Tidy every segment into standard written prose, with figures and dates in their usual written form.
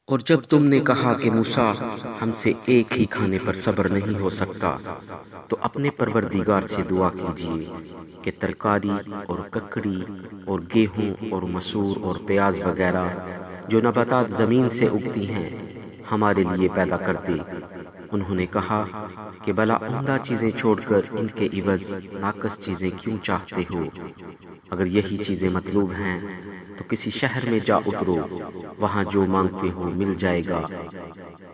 اور جب تم نے کہا کہ موسیٰ ہم سے ایک ہی کھانے پر صبر نہیں ہو سکتا تو اپنے پروردگار سے دعا کیجئے کہ ترکاری اور ککڑی اور گیہوں اور مسور اور پیاز وغیرہ جو نباتات زمین سے اگتی ہیں ہمارے لیے پیدا کر دے۔ انہوں نے کہا کہ بھلا عمدہ چیزیں چھوڑ کر ان کے عوض ناقص چیزیں کیوں چاہتے ہو؟ اگر یہی چیزیں مطلوب ہیں تو کسی شہر میں جا اترو، وہاں جو مانگتے ہو مل جائے گا۔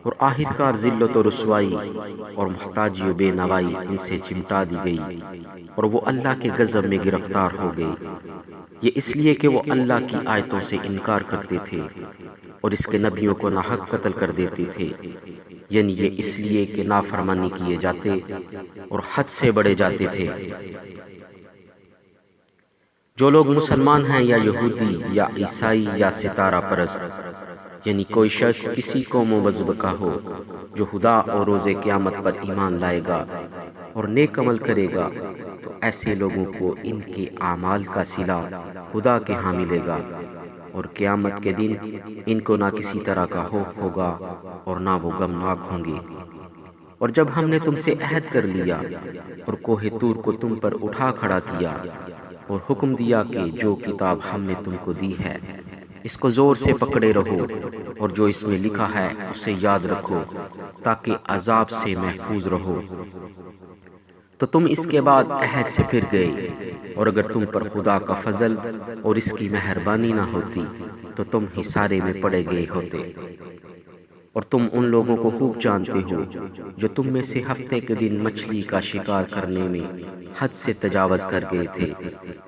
اور آخرکار ذلت و رسوائی اور محتاجی و بے نوائی ان سے چمٹا دی گئی اور وہ اللہ کے غضب میں گرفتار ہو گئی۔ یہ اس لیے کہ وہ اللہ کی آیتوں سے انکار کرتے تھے اور اس کے نبیوں کو ناحق قتل کر دیتے تھے، یعنی یہ اس لیے کہ نافرمانی کیے جاتے اور حد سے بڑھے جاتے تھے۔ جو لوگ مسلمان ہیں یا یہودی یا عیسائی یا ستارہ پرست، یعنی کوئی شخص کسی قوم و مذہب کا ہو، جو خدا اور روز قیامت پر ایمان لائے گا اور نیک عمل کرے گا تو ایسے لوگوں کو ان کے اعمال کا صلہ خدا کے ہاں ملے گا، اور قیامت کے دن ان کو نہ کسی طرح کا خوف ہوگا اور نہ وہ غمناک ہوں گے۔ اور جب ہم نے تم سے عہد کر لیا اور کوہ طور کو تم پر اٹھا کھڑا کیا اور حکم دیا کہ جو کتاب ہم نے تم کو دی ہے اس کو زور سے پکڑے رہو اور جو اس میں لکھا ہے اسے یاد رکھو تاکہ عذاب سے محفوظ رہو، تو تم اس کے بعد عہد سے پھر گئے، اور اگر تم پر خدا کا فضل اور اس کی مہربانی نہ ہوتی تو تم ہی سارے میں پڑے گئے ہوتے۔ اور تم ان لوگوں کو خوب جانتے ہو جو تم میں سے ہفتے کے دن مچھلی کا شکار کرنے میں حد سے تجاوز کر گئے تھے،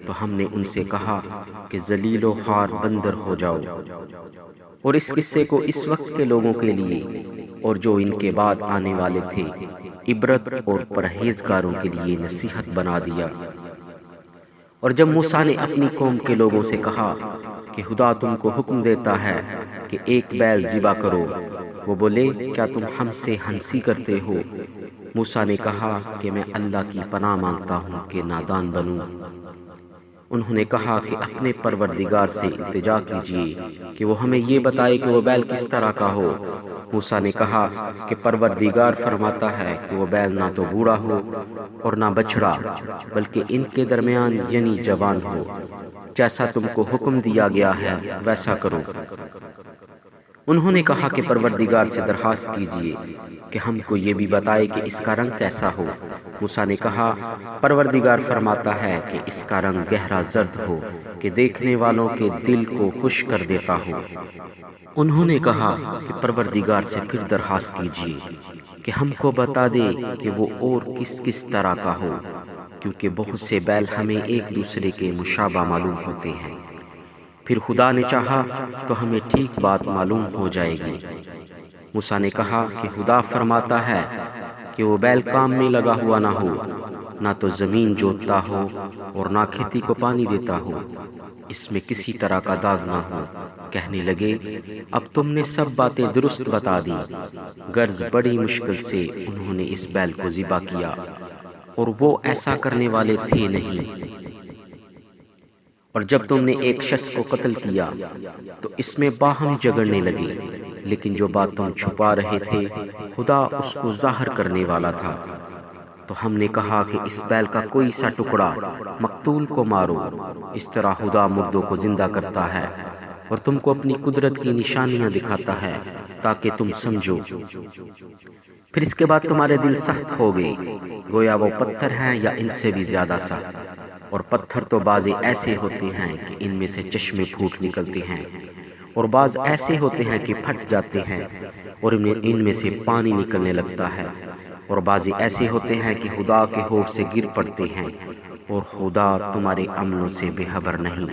تو ہم نے ان سے کہا کہ ذلیل و خوار بندر ہو جاؤ۔ اور اس قصے کو اس وقت کے لوگوں کے لیے اور جو ان کے بعد آنے والے تھے عبرت اور پرہیزگاروں کے لیے نصیحت بنا دیا۔ اور جب موسیٰ نے اپنی قوم کے لوگوں سے کہا کہ خدا تم کو حکم دیتا ہے کہ ایک بیل ذبح کرو، وہ بولے کیا تم ہم سے ہنسی کرتے ہو؟ موسیٰ نے کہا کہ میں اللہ کی پناہ مانگتا ہوں کہ نادان بنوں۔ انہوں نے کہا کہ اپنے پروردگار سے التجا کیجئے کہ وہ ہمیں یہ بتائے کہ وہ بیل کس طرح کا ہو۔ موسیٰ نے کہا کہ پروردگار فرماتا ہے کہ وہ بیل نہ تو بوڑھا ہو اور نہ بچڑا، بلکہ ان کے درمیان یعنی جوان ہو۔ جیسا تم کو حکم دیا گیا ہے ویسا کرو۔ انہوں نے کہا کہ پروردگار سے درخواست کیجئے کہ ہم کو یہ بھی بتائے کہ اس کا رنگ کیسا ہو۔ موسیٰ نے کہا پروردگار فرماتا ہے کہ اس کا رنگ گہرا زرد ہو کہ دیکھنے والوں کے دل کو خوش کر دیتا ہو۔ انہوں نے کہا کہ پروردگار سے پھر درخواست کیجئے کہ ہم کو بتا دے کہ وہ اور کس کس طرح کا ہو، کیونکہ بہت سے بیل ہمیں ایک دوسرے کے مشابہ معلوم ہوتے ہیں۔ پھر خدا نے چاہا تو ہمیں ٹھیک بات معلوم ہو جائے گی۔ موسیٰ نے کہا کہ خدا فرماتا ہے کہ وہ بیل کام میں لگا ہوا نہ ہو، نہ تو زمین جوتتا ہو اور نہ کھیتی کو پانی دیتا ہو، اس میں کسی طرح کا داغ نہ ہو۔ کہنے لگے اب تم نے سب باتیں درست بتا دی۔ غرض بڑی مشکل سے انہوں نے اس بیل کو ذبح کیا اور وہ ایسا کرنے والے تھے نہیں۔ اور جب تم نے ایک شخص کو قتل کیا تو اس میں باہم جھگڑنے لگے، لیکن جو بات تم چھپا رہے تھے خدا اس کو ظاہر کرنے والا تھا۔ تو ہم نے کہا کہ اس بیل کا کوئی سا ٹکڑا مقتول کو مارو، اس طرح خدا مردوں کو زندہ کرتا ہے اور تم کو اپنی قدرت کی نشانیاں دکھاتا ہے تاکہ تم سمجھو۔ پھر اس کے بعد تمہارے دل سخت ہو گئے، گویا وہ پتھر ہیں یا ان سے بھی زیادہ سخت۔ اور پتھر تو بعض ایسے ہوتے ہیں کہ ان میں سے چشمے پھوٹ نکلتے ہیں، اور بعض ایسے ہوتے ہیں کہ پھٹ جاتے ہیں اور ان میں سے پانی نکلنے لگتا ہے، اور بعض ایسے ہوتے ہیں کہ خدا کے خوف سے گر پڑتے ہیں، اور خدا تمہارے عملوں سے بے خبر نہیں۔